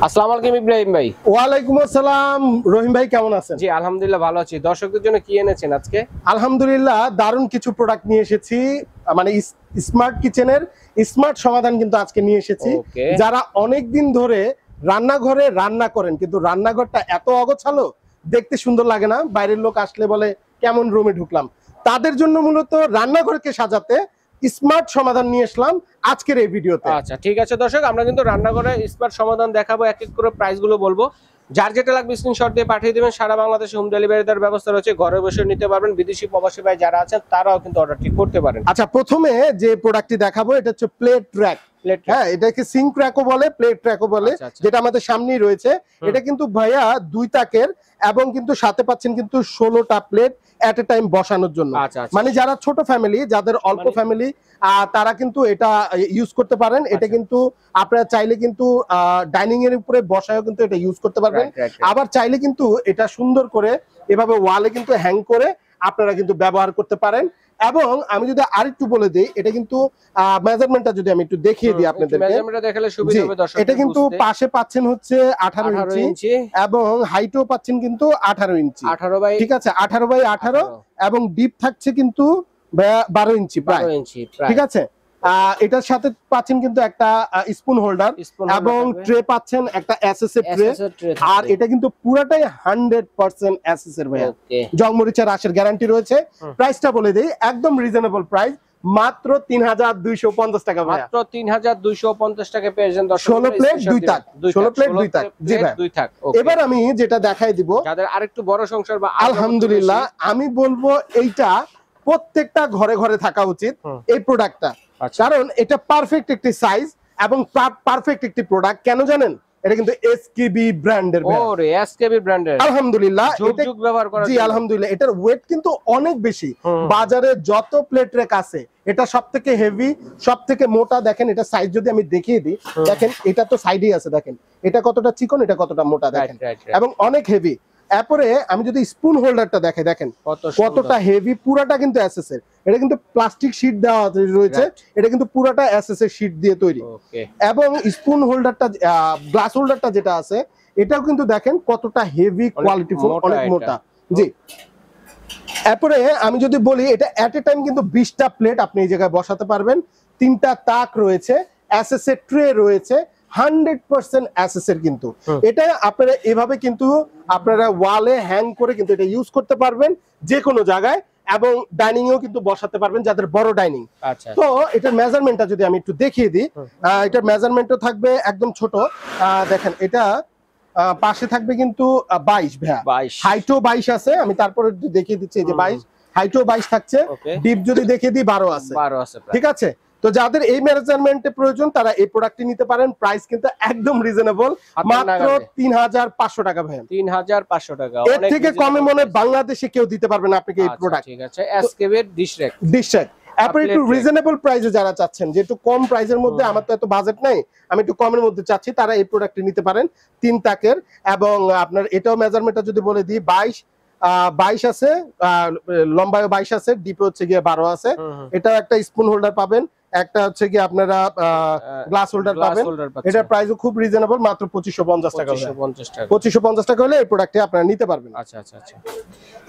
আসসালামু আলাইকুম ইব্রাহিম ভাই। ওয়ালাইকুম আসসালাম রহিম ভাই, কেমন আছেন? জি আলহামদুলিল্লাহ ভালো আছি। দর্শকদের জন্য কি এনেছেন আজকে? আলহামদুলিল্লাহ দারুণ কিছু প্রোডাক্ট নিয়ে এসেছি। মানে স্মার্ট কিচেনের স্মার্ট সমাধান কিন্তু আজকে নিয়ে এসেছি। যারা অনেক দিন ধরে রান্নাঘরে রান্না করেন কিন্তু রান্নাঘরটা এত অগোছালো, দেখতে সুন্দর লাগে না, বাইরের লোক আসলে বলে কেমন রুমে ঢুকলাম, তাদের জন্য মূলত রান্নাঘরকে সাজাতে স্মার্ট সমাধান নিয়ে আসলাম আজকের এই ভিডিওতে। আচ্ছা ঠিক আছে দর্শক, আমরা কিন্তু রান্নাঘরে স্মার্ট সমাধান দেখাবো, এক এক করে প্রাইস গুলো বলবো। যার যেটা লাগবে স্ক্রিনশট দিয়ে পাঠিয়ে দিবেন। সারা বাংলাদেশে হোম ডেলিভারি দেওয়ার ব্যবস্থা রয়েছে, ঘরে বসে নিতে পারবেন। বিদেশি প্রবাসী ভাই যারা আছেন তারাও কিন্তু অর্ডারটি করতে পারেন। আচ্ছা, প্রথমে যে প্রোডাক্টটি দেখাবো এটা হচ্ছে প্লেট র্যাক। হ্যাঁ, এটাকে সিঙ্ক র্যাকও বলে, প্লেট র্যাকও বলে, যেটা আমাদের সামনেই রয়েছে। এটা কিন্তু ভাইয়া 2 তাকের এবং কিন্তু সাথে পাচ্ছেন কিন্তু 16টা প্লেট এট এ টাইম বসানোর জন্য। মানে যারা ছোট ফ্যামিলি, যাদের অল্প ফ্যামিলি, তারা কিন্তু এটা ইউজ করতে পারেন। এটা কিন্তু আপনারা চাইলে কিন্তু ডাইনিং এর উপরে বসায়ও কিন্তু এটা ইউজ করতে পারবেন। আবার চাইলে কিন্তু এটা সুন্দর করে এভাবে ওয়ালে কিন্তু হ্যাং করে আপনারা কিন্তু ব্যবহার করতে পারেন। এবং আমি যদি আরেকটু বলে দিই, এটা কিন্তু মেজারমেন্টটা যদি আমি একটু দেখিয়ে দিই আপনাদেরকে, মেজারমেন্টটা দেখালে সুবিধা হবে দর্শক। এটা কিন্তু পাশে পাচ্ছেন হচ্ছে 18 ইঞ্চি এবং হাইটও পাচ্ছেন কিন্তু 18 ইঞ্চি। 18 বাই, ঠিক আছে, 18 বাই 18 এবং ডিপ থাকছে কিন্তু 12 ইঞ্চি প্রায়। ঠিক আছে, এটার সাথে পাচ্ছেন কিন্তু একটা স্পুন হোল্ডার এবং ট্রে পাচ্ছেন, একটা এসএসএর ট্রে। আর এটা কিন্তু পুরোটাই 100% এসএসএর ভাইয়া, জংমরিচের আঁশের গ্যারান্টি রয়েছে। প্রাইসটা বলে দেই, একদম রিজনেবল প্রাইস, মাত্র 3250 টাকা ভাইয়া। মাত্র 3250 টাকা পেয়ে যাবেন দর্শক। 16 প্লেট 2 তাক, 16 প্লেট 2 তাক। জি ভাই, 2 তাক। এবার আমি যেটা দেখাই দিব, যাদের আরেকটু বড় সংসার বা আলহামদুলিল্লাহ আমি বলবো এইটা প্রত্যেকটা ঘরে ঘরে থাকা উচিত এই প্রোডাক্টটা। কারণ এটা পারফেক্ট একটি সাইজ এবং পারফেক্ট একটি প্রোডাক্ট। কেন জানেন? এটা কিন্তু এসকেবি ব্র্যান্ডের। ওরে এসকেবি ব্র্যান্ডের, আলহামদুলিল্লাহ এটা ব্যবহার করা। জি আলহামদুলিল্লাহ, এটার ওয়েট কিন্তু অনেক বেশি। বাজারে যত প্লেট রেক আছে এটা সবথেকে হেভি, সবথেকে মোটা। দেখেন এটা সাইজ যদি আমি দেখিয়ে দিই, দেখেন এটা তো সাইডেই আছে, দেখেন এটা কতটা চিকন, এটা কতটা মোটা, দেখেন, এবং অনেক হেভি। এরপরে আমি যদি স্পুন হোল্ডারটা দেখে, দেখেন কতটা হেভি, পুরাটা কিন্তু এসএস এর। এটা কিন্তু প্লাস্টিক শীট দেওয়া রয়েছে, এটা কিন্তু পুরাটা এসএস এর শীট দিয়ে তৈরি। এবং স্পুন হোল্ডারটা, গ্লাস হোল্ডারটা যেটা আছে, এটাও কিন্তু দেখেন কতটা হেভি কোয়ালিটিফুল, অনেক মোটা। জি, এরপরে আমি যদি বলি, এটা এট এ টাইম কিন্তু 20টা প্লেট আপনি এই জায়গায় বসাতে পারবেন। 3টা তাক রয়েছে, এসএস এর ট্রে রয়েছে, 100% এসএস এর। কিন্তু এটা আপনারা এভাবে কিন্তু আপনারা ওয়ালে হ্যাং করে কিন্তু এটা ইউজ করতে পারবেন যে কোনো জায়গায়, এবং ডাইনিং এও কিন্তু বসাতে পারবেন যাদের বড় ডাইনিং। তো এটার মেজারমেন্টটা যদি আমি একটু দেখিয়ে দিই, এটার মেজারমেন্টও থাকবে একদম ছোট। দেখেন এটা পাশে থাকবে কিন্তু 22 ভাইয়া, হাইটও 22 আছে। আমি তারপরে দেখিয়ে দিচ্ছি, এই যে 22, হাইটও 22 থাকছে, ডিপ যদি দেখিয়ে দিই 12 আছে। ঠিক আছে, তো যাদের এই মেজারমেন্টে প্রয়োজন তারা এই প্রোডাক্টটি নিতে পারেন। প্রাইস কিন্তু একদম রিজনেবল, মাত্র 3500 টাকা ভাই। 3500 টাকা, এর থেকে কমে মনে বাংলাদেশে কেউ দিতে পারবে না আপনাকে এই প্রোডাক্ট। ঠিক আছে, এসকেবি ডিশ র্যাক। আপনি একটু রিজনেবল প্রাইসে যারা চাচ্ছেন, যে একটু কম প্রাইসের মধ্যে, আমার তো এত বাজেট নাই, আমি একটু কমের মধ্যে চাচ্ছি, তারা এই প্রোডাক্টটি নিতে পারেন 3 তাকের। এবং আপনার এটাও মেজারমেন্টটা যদি বলে দিই, 22 আছে, লম্বায় 22 আছে, ডিপে হচ্ছে গিয়ে 12 আছে। এটাও একটা স্পুন হোল্ডার পাবেন, একটা হচ্ছে কি আপনারা গ্লাস হোল্ডার পাবেন। এটার প্রাইসও খুব রিজনেবল, মাত্র 2550 টাকা। 2550 টাকা হলে এই প্রোডাক্টটি আপনারা নিতে পারবেন। আচ্ছা আচ্ছা আচ্ছা,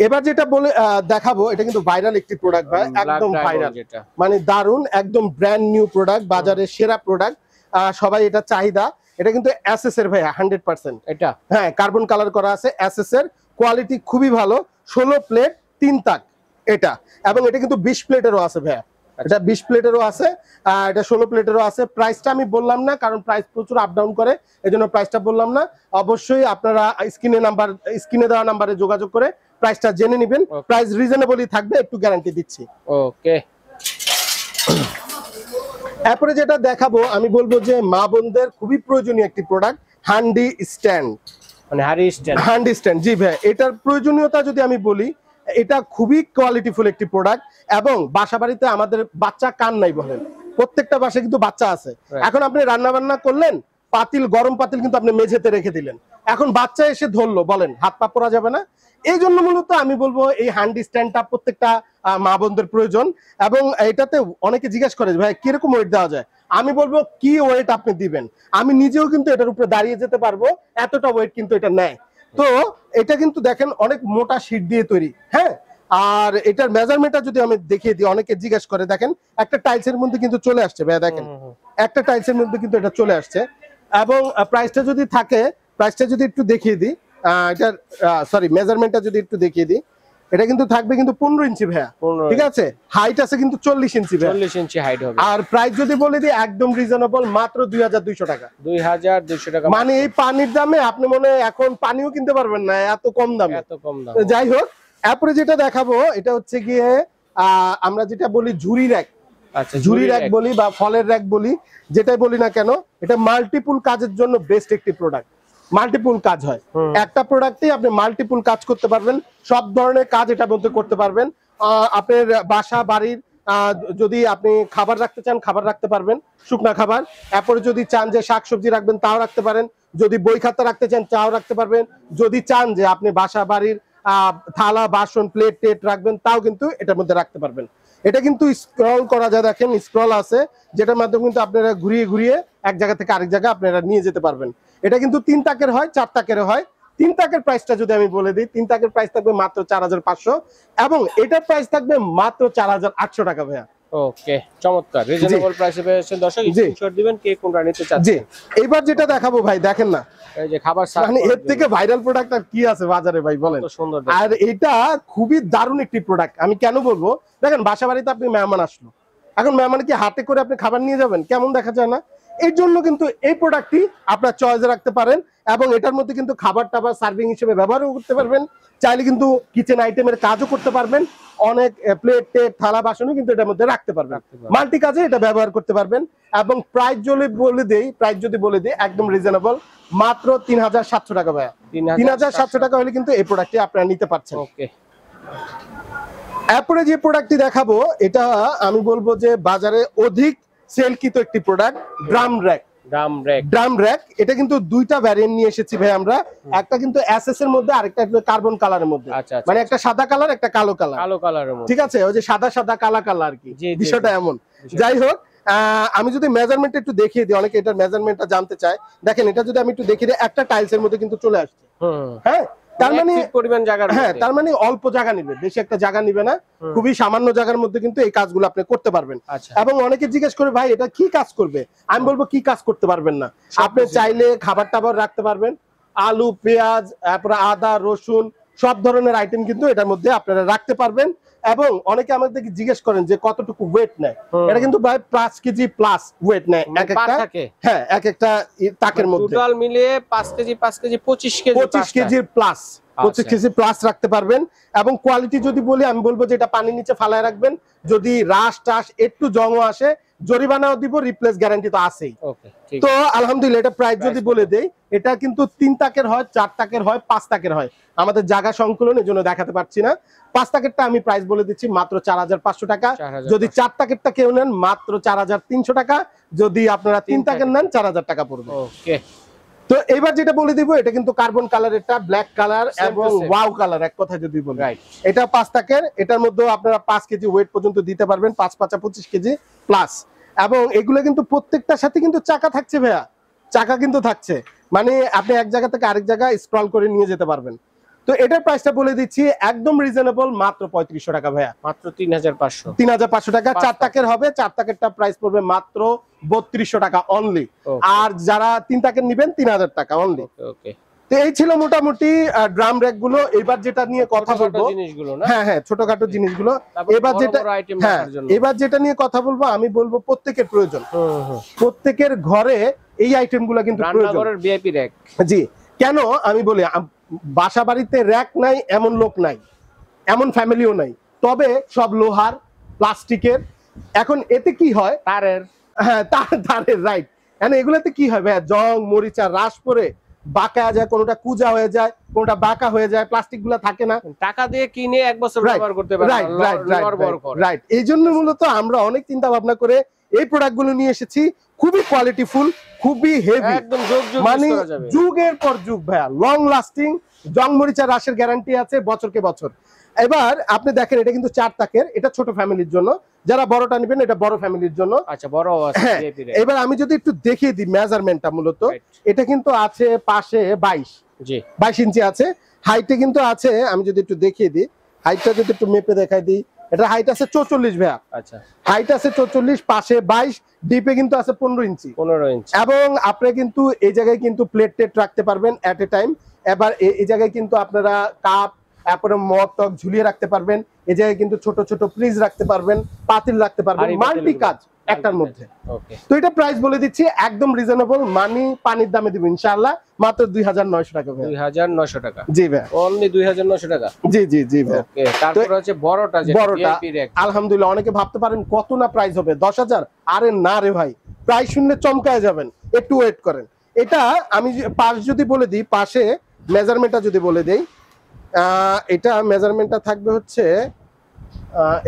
এবার যেটা বলে দেখাবো, এটা কিন্তু ভাইরাল একটি প্রোডাক্ট ভাই, একদম ভাইরাল, মানে দারুন, একদম ব্র্যান্ড নিউ প্রোডাক্ট, বাজারের সেরা প্রোডাক্ট, সবাই এটা চাহিদা। এটা কিন্তু এসএস এর ভাই, 100%। এটা হ্যাঁ, কার্বন কালার করা আছে, এসএস এর, কোয়ালিটি খুবই ভালো। 16 প্লেট 3 তাক এটা, এবং এটা কিন্তু 20 প্লেটেরও আছে ভাইয়া, এটা 20 প্লেটেরও আছে, এটা 16 প্লেটেরও আছে। প্রাইসটা আমি বললাম না, কারণ প্রাইস প্রচুর আপ ডাউন করে, এজন্য প্রাইসটা বললাম না। অবশ্যই আপনারা স্ক্রিনে দেওয়া নাম্বারে যোগাযোগ করে প্রাইসটা জেনে নেবেন। প্রাইস রিজনেবলই থাকবে, একটু গ্যারান্টি দিচ্ছি। ওকে, এরপরে যেটা দেখাবো, আমি বলবো যে মা বোনদের খুবই প্রয়োজনীয় একটি প্রোডাক্ট, হান্ডি স্ট্যান্ড। মানে হান্ডি স্ট্যান্ড, জি ভাই, এটার প্রয়োজনীয়তা যদি আমি বলি, এটা খুবই কোয়ালিটিফুল একটি প্রোডাক্ট। এবং বাসা বাড়িতে আমাদের বাচ্চা কান নাই বলেন, প্রত্যেকটা বাসায় কিন্তু বাচ্চা আছে। এখন আপনি রান্না বান্না করলেন, পাতিল, গরম পাতিল কিন্তু আপনি মেঝেতে রেখে দিলেন, এখন বাচ্চা এসে ধরলো, বলেন হাত পা পরা যাবে না। এই জন্য মূলত আমি বলবো এই হান্ডি স্ট্যান্ডটা প্রত্যেকটা মা বোনদের প্রয়োজন। এবং এটাতে অনেকে জিজ্ঞেস করে ভাই কিরকম ওয়েট দেওয়া যায়, আমি বলবো কি ওয়েট আপনি দিবেন, আমি নিজেও কিন্তু এটার উপরে দাঁড়িয়ে যেতে পারবো, এতটা ওয়েট কিন্তু এটা নেয়। তো এটা কিন্তু দেখেন অনেক মোটা শীট দিয়ে তৈরি, হ্যাঁ। আর এটার মেজারমেন্টটা যদি আমি দেখিয়ে দিই, অনেকে জিজ্ঞেস করে, দেখেন একটা টাইলসের মধ্যে কিন্তু চলে আসছে ভাইয়া, দেখেন একটা টাইলসের মধ্যে কিন্তু এটা চলে আসছে। এবং প্রাইসটা যদি থাকে, প্রাইসটা যদি একটু দেখিয়ে দিই, এটার সরি মেজারমেন্টটা যদি একটু দেখিয়ে দিই, এটা কিন্তু থাকবে কিন্তু 15 ইঞ্চি ভাইয়া, ঠিক আছে। হাইট আছে কিন্তু 40 ইঞ্চি ভাইয়া, 40 ইঞ্চি হাইট হবে। আর প্রাইস যদি বলে দিই একদম রিজনেবল, মাত্র 2200 টাকা। 2200 টাকা, মানে এই পানির দামে আপনি মনে হয় এখন পানিও কিনতে পারবেন না, এত কম দামে, এত কম দাম। যাই হোক, এরপরে যেটা দেখাবো এটা হচ্ছে গিয়ে আমরা যেটা বলি ঝুরি র‍্যাক। আচ্ছা, ঝুরি র‍্যাক বলি বা ফলের র‍্যাক বলি, যেটাই বলি না কেন, এটা মাল্টিপুল কাজের জন্য বেস্ট একটি প্রোডাক্ট। মাল্টিপুল কাজ হয়, একটা প্রোডাক্টেই আপনি মাল্টিপুল কাজ করতে পারবেন, সব ধরনের কাজ এটার মধ্যে করতে পারবেন। আপনার বাসা বাড়ির যদি আপনি খাবার রাখতে চান, খাবার রাখতে পারবেন, শুকনা খাবার। এরপরে যদি চান যে শাকসবজি রাখবেন, তাও রাখতে পারেন। যদি বই খাতা রাখতে চান, তাও রাখতে পারবেন। যদি চান যে আপনি বাসা বাড়ির থালা বাসন প্লেট টেট রাখবেন, তাও কিন্তু এটার মধ্যে রাখতে পারবেন। এটা কিন্তু স্ক্রল করা যায়, দেখেন স্ক্রল আছে, যেটার মাধ্যমে কিন্তু আপনারা ঘুরিয়ে ঘুরিয়ে এক জায়গা থেকে আরেক জায়গা আপনারা নিয়ে যেতে পারবেন। এটা কিন্তু 3 তাকের হয়, 4 তাকের হয়। 3 তাকের প্রাইসটা যদি আমি বলে দিই, 3 তাকের প্রাইস থাকবে মাত্র 4500, এবং এটার প্রাইস থাকবে মাত্র 4800 টাকা ভাইয়া। ওকে, চমৎকার রিজনেবল প্রাইসে পেয়েছেন দর্শক। স্ক্রিনশট দিবেন কে কোনটা নিতে চাচ্ছেন। জি, এবার যেটা দেখাবো ভাই, দেখেন না, এই যে খাবার মানে এর থেকে ভাইরাল প্রোডাক্ট আর কি আছে বাজারে ভাই বলেন। সুন্দর, আর এটা খুবই দারুণ একটি প্রোডাক্ট। আমি কেন বলবো, দেখেন বাসা বাড়িতে আপনি মেহমান আসলো, এখন মেহমান কি হাতে করে আপনি খাবার নিয়ে যাবেন, কেমন দেখা যায় না? এর জন্য কিন্তু এই প্রোডাক্টটি আপনার চয়েসে রাখতে পারেন, এবং এটার মধ্যে কিন্তু খাবার টাবার সার্ভিং হিসেবে ব্যবহারও করতে পারবেন। চাইলে কিন্তু কিচেন আইটেমের কাজও করতে পারবেন, অনেক প্লেট টেট থালা বাসনও কিন্তু এটার মধ্যে রাখতে পারবেন, মাল্টি কাজে এটা ব্যবহার করতে পারবেন। এবং প্রাইস যদি বলে দেই একদম রিজনেবল, মাত্র 3700 টাকা ভাইয়া। 3700 টাকা হলে কিন্তু এই প্রোডাক্টটি আপনারা নিতে পারছেন। ওকে, এরপরে যে প্রোডাক্টটি দেখাবো, এটা আমি বলবো যে বাজারে অধিক সেলকৃত একটি product, drum rack. Drum rack, এটা কিন্তু দুইটা ভ্যারিয়েন্ট নিয়ে এসেছি ভাই আমরা। একটা কিন্তু এসএস এর মধ্যে, আরেকটা কার্বন কালারের মধ্যে। মানে একটা সাদা কালার, একটা কালো কালারের মধ্যে, ঠিক আছে। ওই যে সাদা সাদা কালা কালা আর কি, বিষয়টা এমন। যাই হোক, আমি যদি মেজারমেন্ট একটু দেখিয়ে দিই, অনেকে এটার মেজারমেন্টটা জানতে চায়। দেখেন, এটা যদি আমি একটু দেখিয়ে দিই, একটা টাইলসের মধ্যে কিন্তু চলে আসছে, হ্যাঁ। তার মানে পরিমাণ জায়গা, হ্যাঁ, তার মানে অল্প জায়গা নিবে, বেশি একটা জায়গা নিবে না, খুবই সামান্য জায়গার মধ্যে কিন্তু এই কাজগুলো আপনি করতে পারবেন। এবং অনেকে জিজ্ঞেস করে, ভাই এটা কি কাজ করবে? আমি বলবো কি কাজ করতে পারবেন না, আপনি চাইলে খাবার টাবার রাখতে পারবেন, আলু পেঁয়াজ, তারপরে আদা রসুন সব ধরনের আইটেম কিন্তু এটার মধ্যে আপনারা রাখতে পারবেন। এবং অনেকে আমাদের জিজ্ঞেস করেন যে কতটুকু ওয়েট নেয়, এটা কিন্তু প্রায় 5 কেজি প্লাস ওয়েট নেয় এক একটা, হ্যাঁ, এক একটা তাকের মধ্যে টোটাল মিলিয়ে 5 কেজি 25 কেজির প্লাস, 25 কেজি প্লাস রাখতে পারবেন। এবং কোয়ালিটি যদি বলি, আমি বলবো যে এটা পানির নিচে ফালায় রাখবেন, যদি রাশ টাশ একটু জংও আসে জরিমানাও দিব, রিপ্লেস গ্যারান্টি তো আছেই। তো আলহামদুলিল্লাহ, এটা প্রাইস যদি বলে দেই, এটা কিন্তু 3 তাকের হয়, 4 তাকের হয়, 5 তাকের হয়। আমাদের জায়গা সংকুলন, এর জন্য দেখাতে পারছি না। 5 তাকেরটা আমি প্রাইস বলে দিচ্ছি মাত্র 4500 টাকা। যদি 4 তাকেরটা কেউ নেন, মাত্র 4300 টাকা। যদি আপনারা 3 তাকের নেন, 4000 টাকা পড়বে। ওকে, তো এবার যেটা বলে দিব, এটা কিন্তু কার্বন কালার, এটা ব্ল্যাক কালার এবং ওয়াও কালার, এক কথা যদি বলি। এটা 5 তাকের, এটার মধ্যে আপনারা 5 কেজি ওয়েট পর্যন্ত দিতে পারবেন, 5 5 25 কেজি প্লাস। এবং এগুলো কিন্তু প্রত্যেকটার সাথে কিন্তু চাকা থাকছে ভাইয়া, চাকা কিন্তু থাকছে, মানে আপনি এক জায়গা থেকে আরেক জায়গায় স্ক্রল করে নিয়ে যেতে পারবেন। তো এটার প্রাইসটা বলে দিচ্ছি একদম রিজনেবল, মাত্র 3500 টাকা ভাইয়া, মাত্র 3500 টাকা। 4 তাকের হবে, 4 তাকেরটা প্রাইস পড়বে মাত্র 3200 টাকা অনলি। আর যারা 3 তাকের নেবেন 3000 টাকা অনলি। ওকে, তো এই ছিল মোটামুটি ড্রাম র‍্যাক গুলো। এবার যেটা নিয়ে কথা বলবো, হ্যাঁ হ্যাঁ, ছোটখাটো জিনিসগুলো। এবার যেটা নিয়ে কথা বলবো, আমি বলবো প্রত্যেকের প্রয়োজন, প্রত্যেকের ঘরে এই আইটেম গুলো কিন্তু প্রয়োজন, ভিআইপি র‍্যাক। জি, কেন আমি বলি, বাসা বাড়িতে র‍্যাক নাই এমন লোক নাই, এমন ফ্যামিলিও নাই, তবে সব লোহার প্লাস্টিকের। এখন এতে কি হয়, তারের, হ্যাঁ তারের, রাইট। এখন এগুলোতে কি হয় ভাইয়া, জং মরিচা রাস পরে বাঁকা যায়, কোনোটা কুজা হয়ে যায়, কোনোটা বাঁকা হয়ে যায়, প্লাস্টিক গুলা থাকে না, টাকা দিয়ে কিনে 1 বছর ব্যবহার করতে পারে। রাইট, এই জন্য মূলত আমরা অনেক চিন্তা ভাবনা করে এই প্রোডাক্ট গুলো নিয়ে এসেছি, খুবই কোয়ালিটিফুল, খুবই হেভি, একদম মানে যুগের পর যুগ ভাইয়া, লং লাস্টিং, জং মরিচা রাসের গ্যারান্টি আছে বছরকে বছর। এবার আপনি দেখেন, এটা কিন্তু 4 তাকের, এটা ছোট ফ্যামিলির জন্য, যারা বড়টা নেবেন এটা বড় ফ্যামিলির জন্য। আচ্ছা, বড় আছে হ্যাঁ, VIP রে। এবার আমি যদি একটু দেখিয়ে দিই মেজারমেন্টটা, মূলত Right. এটা কিন্তু আছে পাশে 22 জি 22 ইঞ্চি আছে, হাইটে কিন্তু আছে, আমি যদি একটু দেখিয়ে দিই হাইটটা যদি একটু মেপে দেখাই দিই, এটা হাইট আছে 44 ভাইয়া, আচ্ছা হাইট আছে 44, পাশে 22, ডিপে কিন্তু আছে 15 ইঞ্চি 15 ইঞ্চি। এবং আপনি কিন্তু এই জায়গায় কিন্তু প্লেট টেট রাখতে পারবেন এট এ টাইম। এবার এই জায়গায় কিন্তু আপনারা কাপ, তারপরে মগ টক ঝুলিয়ে রাখতে পারবেন, এই জায়গায় কিন্তু ছোট ছোট ফ্রিজ রাখতে পারবেন, পাতিল রাখতে পারবেন, হাঁড়ি মাল্টি পাতিল কাজ একটার মধ্যে। ওকে, তো এটা প্রাইস বলে দিচ্ছি একদম রিজনেবল, মানি পানির দামে দিব ইনশাআল্লাহ, মাত্র 2900 টাকা ভাই। 2900 টাকা, জি ভাই, অনলি 2900 টাকা। জি জি জি ভাই। ওকে, তারপর হচ্ছে বড়টা, যেটা বড়টা VIP রে। আলহামদুলিল্লাহ, অনেকে ভাবতে পারেন কত না প্রাইস হবে, 10,000, আরে না রে ভাই, প্রাইস শুনলে চমকায় যাবেন, একটু ওয়েট করেন। এটা আমি পাশ যদি বলে দিই, পাশে মেজারমেন্টটা যদি বলে দেই, এটা মেজারমেন্টটা থাকবে হচ্ছে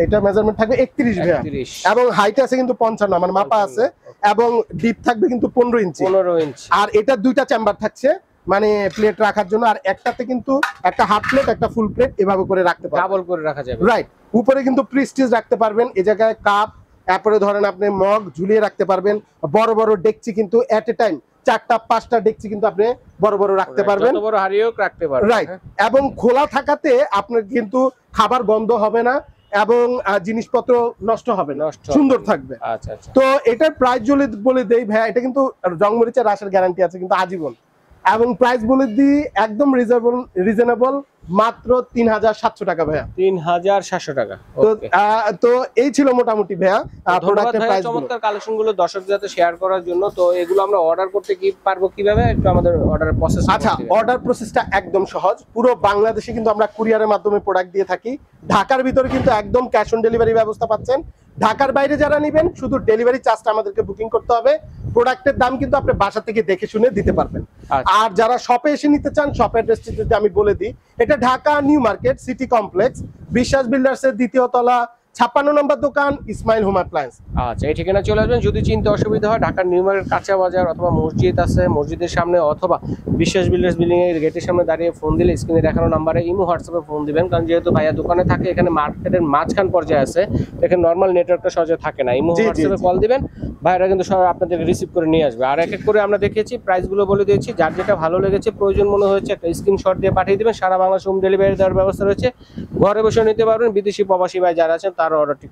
এটা মেজারমেন্ট থাকবে 31 ভাইয়া, 31, এবং হাইট আছে কিন্তু 55, আমার মাপা আছে, এবং ডিপ থাকবে কিন্তু 15 ইঞ্চি। 15 ইঞ্চি। আর এটা দুইটা চেম্বার থাকছে, মানে প্লেট রাখার জন্য, আর একটাতে কিন্তু একটা হাফ প্লেট একটা ফুল প্লেট এভাবে করে রাখতে পারবেন, ডাবল করে রাখা যাবে। রাইট। উপরে কিন্তু প্রিস্টিজ রাখতে পারবেন, এই জায়গায় কাপ, তারপরে ধরেন আপনি মগ ঝুলিয়ে রাখতে পারবেন, বড় বড় ডেকচি কিন্তু এট এ টাইম 4টা 5টা ডেকচি কিন্তু আপনি বড় বড় রাখতে পারবেন, যত বড় হাড়িও রাখতে পারবেন, রাইট। হ্যাঁ। এবং খোলা থাকাতে আপনার কিন্তু খাবার গন্ধ হবে না, এবং জিনিসপত্র নষ্ট হবে না, নষ্ট সুন্দর হবে না। থাকবে। আচ্ছা আচ্ছা। তো এটার প্রাইস বলে দেই ভাইয়া, এটা কিন্তু রংমরিচের রাসের গ্যারান্টি আছে কিন্তু আজীবন, এবং প্রাইস বলে দিই একদম রিজনেবল, মাত্র 3700 টাকা ভাইয়া। 3700 টাকা। তো ওকে, তো এই ছিল মোটামুটি ভাইয়া ধন্যবাদ প্রোডাক্টের ভাই প্রাইস। চমৎকার কালেকশন গুলো দর্শকদের সাথে শেয়ার করার জন্য। তো এগুলো আমরা অর্ডার করতে কি পারবো কিভাবে, একটু আমাদের অর্ডার প্রসেস। আচ্ছা, অর্ডার প্রসেসটা একদম সহজ, পুরো বাংলাদেশে কিন্তু আমরা কুরিয়ারের মাধ্যমে প্রোডাক্ট দিয়ে থাকি। ঢাকার ভিতরে কিন্তু একদম ক্যাশ অন ডেলিভারি ব্যবস্থা পাচ্ছেন। ঢাকার বাইরে যারা নেবেন শুধু ডেলিভারি চার্জটা আমাদেরকে বুকিং করতে হবে, প্রোডাক্টের দাম কিন্তু আপনি বাসা থেকে দেখে শুনে দিতে পারবেন। আচ্ছা। আর যারা শপে এসে নিতে চান, শপের অ্যাড্রেসটি যদি আমি বলে দিই, এটা Dhaka new market city complex, বিশ্বাস বিল্ডার্সের 2য় তলা, 56 নম্বর দোকান, ইসমাইল হোম অ্যাপ্লায়েন্স। আচ্ছা, এই ঠিকানা চলে আসবেন। যদি চিনতে অসুবিধা হয়, ঢাকার নিউ মার্কেট কাঁচা বাজার অথবা মসজিদ আছে, মসজিদের সামনে অথবা বিশ্বাস বিল্ডার্স বিল্ডিং এর গেটের সামনে দাঁড়িয়ে ফোন দিলে স্ক্রিনে দেখানো নাম্বারে ইমো হোয়াটসঅ্যাপে ফোন দিবেন। কারণ যেহেতু ভাইয়া দোকানে থাকে, এখানে মার্কেটের মাঝখান পর্যায়ে আছে, এখানে নর্মাল নেটওয়ার্কটা সহজে থাকে না। ইমো জি, জি, হোয়াটসঅ্যাপে জি। কল দিবেন, ভাইরা কিন্তু সব আপনাদের রিসিভ করে নিয়ে আসবে। আর এক এক করে আমরা দেখেছি, প্রাইসগুলো বলে দিয়েছি, যার যেটা ভালো লেগেছে, প্রয়োজন মনে হয়েছে, একটা স্ক্রিনশট দিয়ে পাঠিয়ে দিবেন। সারা বাংলাদেশ হোম ডেলিভারি দেওয়ার ব্যবস্থা রয়েছে, ঘরে বসে নিতে পারবেন। বিদেশি প্রবাসী ভাই যারা আছেন তারা অর্ডারটি